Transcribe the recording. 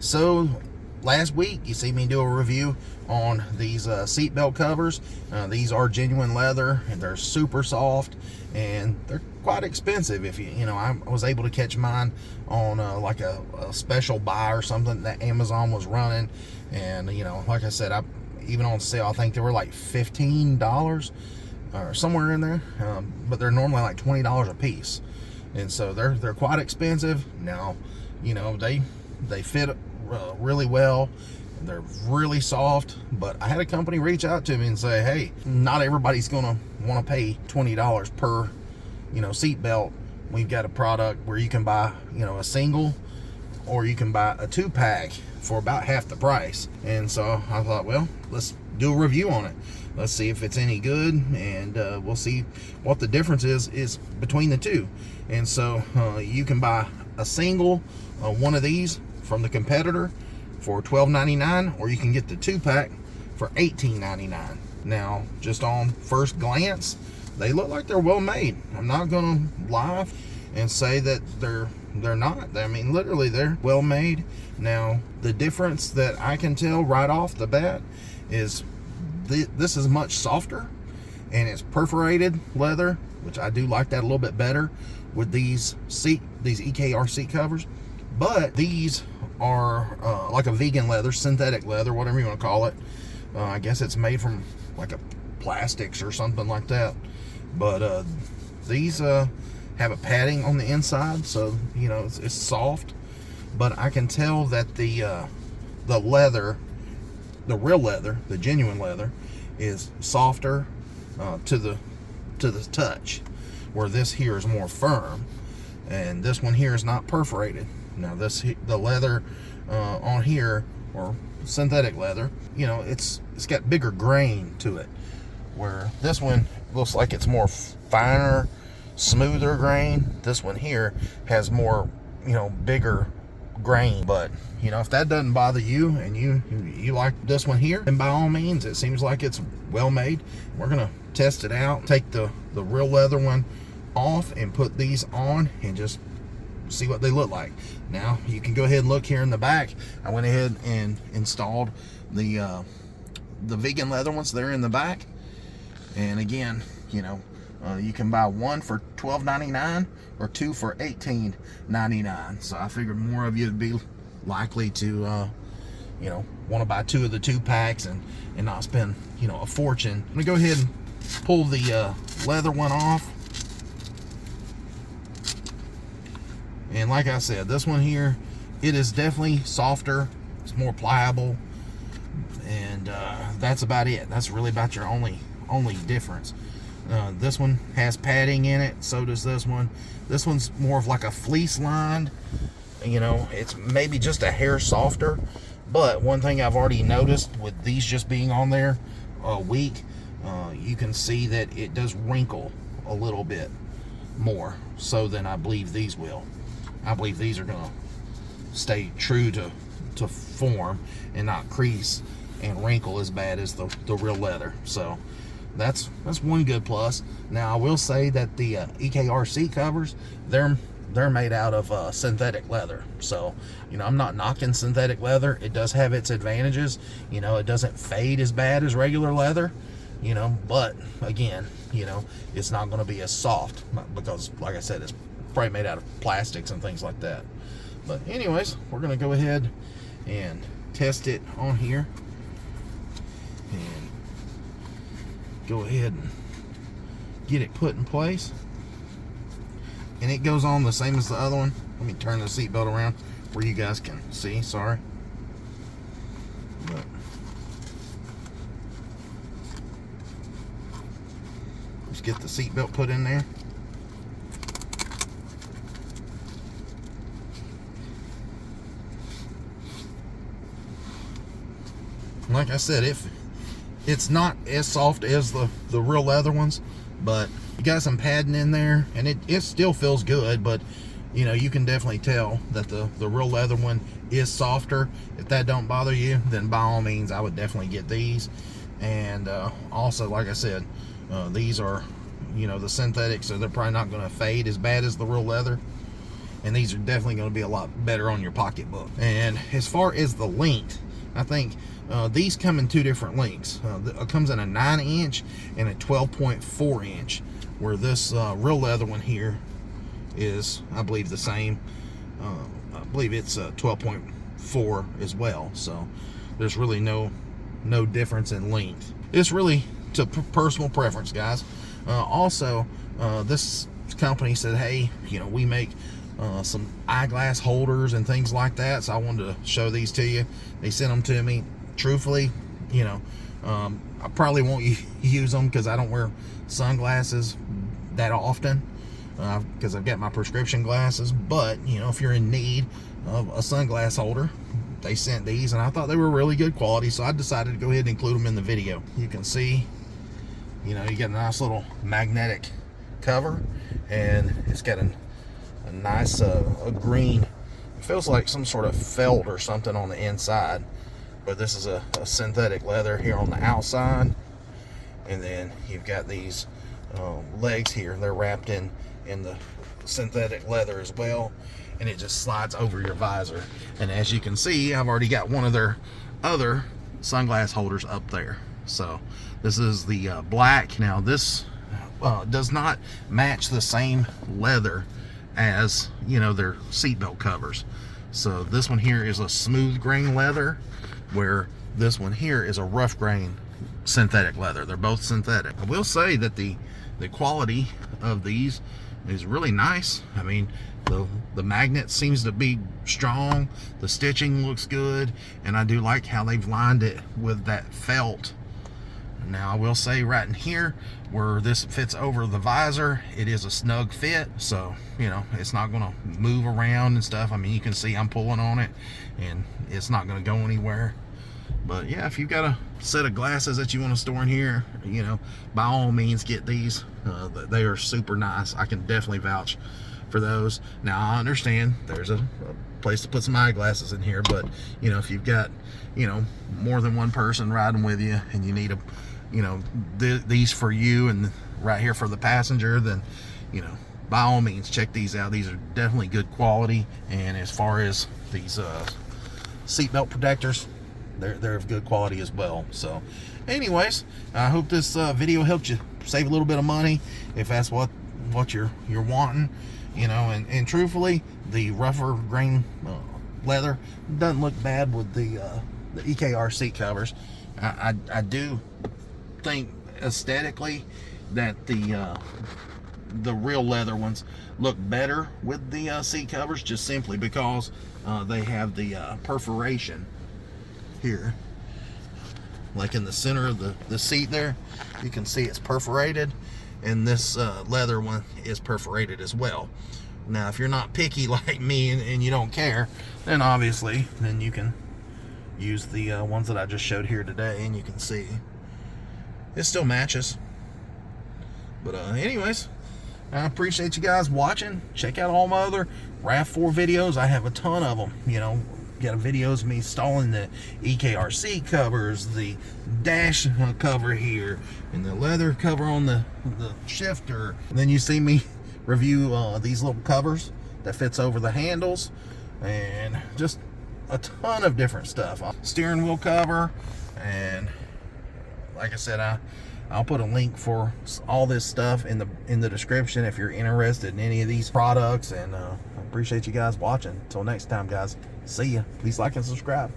So last week you see me do a review on these seatbelt covers. These are genuine leather and they're super soft and they're quite expensive. If I was able to catch mine on like a special buy or something that Amazon was running, and like I said, even on sale I think they were like $15 or somewhere in there, but they're normally like $20 a piece, and so they're quite expensive. Now they fit really well. They're really soft, but I had a company reach out to me and say, hey, not everybody's gonna want to pay $20 per seat belt. We've got a product where you can buy a single, or you can buy a 2-pack for about half the price. And so I thought, well, let's do a review on it. Let's see if it's any good, and we'll see what the difference is between the two. And so you can buy a single one of these from the competitor for $12.99, or you can get the 2-pack for $18.99. Now, just on first glance, they look like they're well made. I'm not gonna lie and say that they're not. I mean, literally, they're well made. Now, the difference that I can tell right off the bat is this is much softer, and it's perforated leather, which I do like that a little bit better with these EKR seat covers. But these are like a vegan leather, synthetic leather, whatever you want to call it. I guess it's made from like a plastics or something like that. But these have a padding on the inside, so it's soft. But I can tell that the leather, the real leather, the genuine leather, is softer to the touch, where this here is more firm, and this one here is not perforated. Now the leather on here, or synthetic leather, it's got bigger grain to it, where this one looks like it's more finer, smoother grain. This one here has more bigger grain. But if that doesn't bother you and you like this one here, then by all means, it seems like it's well made. We're gonna test it out, take the real leather one off and put these on and just see what they look like. Now you can go ahead and look here in the back. I went ahead and installed the vegan leather ones there in the back, and again, you can buy one for $12.99 or two for $18.99. So I figured more of you would be likely to want to buy two of the 2-packs and not spend a fortune. I'm gonna go ahead and pull the leather one off. And like I said, this one here, it is definitely softer. It's more pliable, and that's about it. That's really about your only difference. This one has padding in it, so does this one. This one's more of like a fleece lined. It's maybe just a hair softer. But one thing I've already noticed with these just being on there a week, you can see that it does wrinkle a little bit more so than I believe these will. I believe these are gonna stay true to form and not crease and wrinkle as bad as the real leather. So that's one good plus. Now I will say that the EKR seat covers, they're made out of synthetic leather. So I'm not knocking synthetic leather. It does have its advantages. It doesn't fade as bad as regular leather. But again, it's not going to be as soft, because like I said, it's probably made out of plastics and things like that. But anyways, we're going to go ahead and test it on here, and go ahead and get it put in place. And it goes on the same as the other one. Let me turn the seatbelt around where you guys can see. Sorry. But let's get the seatbelt put in there. Like I said, it's not as soft as the real leather ones, but you got some padding in there, and it still feels good. But you can definitely tell that the real leather one is softer. If that don't bother you, then by all means I would definitely get these. And also, like I said, these are the synthetics, so they're probably not going to fade as bad as the real leather. and these are definitely going to be a lot better on your pocketbook. And as far as the length, I think these come in two different lengths. It comes in a 9-inch and a 12.4 inch, where this real leather one here is, I believe, the same. I believe it's 12.4 as well, so there's really no difference in length. It's really to personal preference, guys. Also, this company said, hey, you know, we make some eyeglass holders and things like that, so I wanted to show these to you. They sent them to me. Truthfully, you know, I probably won't use them because I don't wear sunglasses that often, because I've got my prescription glasses. But you know, if you're in need of a sunglass holder, they sent these, and I thought they were really good quality, so I decided to go ahead and include them in the video. You can see, you know, you get a nice little magnetic cover, and it's got a nice a green, it feels like some sort of felt or something on the inside, but this is a synthetic leather here on the outside. And then you've got these legs here, they're wrapped in the synthetic leather as well, and it just slides over your visor. And as you can see, I've already got one of their other sunglass holders up there. So this is the black. Now this does not match the same leather as, you know, their seatbelt covers. So this one here is a smooth grain leather, where this one here is a rough grain synthetic leather. They're both synthetic. I will say that the quality of these is really nice. I mean, the magnet seems to be strong, the stitching looks good, and I do like how they've lined it with that felt. Now I will say, right in here where this fits over the visor, it is a snug fit, so you know, it's not going to move around and stuff. I mean, you can see I'm pulling on it and it's not going to go anywhere. But yeah, if you've got a set of glasses that you want to store in here, you know, by all means get these. They are super nice. I can definitely vouch for those. Now I understand there's a place to put some eyeglasses in here, but you know, if you've got, you know, more than one person riding with you and you need a, you know, these for you and right here for the passenger, then, you know, by all means check these out. These are definitely good quality. And as far as these seatbelt protectors, they're of good quality as well. So anyways, I hope this video helped you save a little bit of money if that's what you're wanting, you know. And truthfully, the rougher grain leather doesn't look bad with the EKR seat covers. I do think aesthetically that the real leather ones look better with the seat covers, just simply because they have the perforation here, like in the center of the seat there. You can see it's perforated, and this leather one is perforated as well. Now if you're not picky like me and you don't care, then obviously then you can use the ones that I just showed here today, and you can see it still matches. But anyways, I appreciate you guys watching. Check out all my other RAV4 videos. I have a ton of them. You know, got videos of me installing the EKR seat covers, the dash cover here, and the leather cover on the shifter. And then you see me review these little covers that fits over the handles, and just a ton of different stuff. Steering wheel cover, and like I said, I'll put a link for all this stuff in the description if you're interested in any of these products. And I appreciate you guys watching. Until next time, guys, see ya. Please like and subscribe.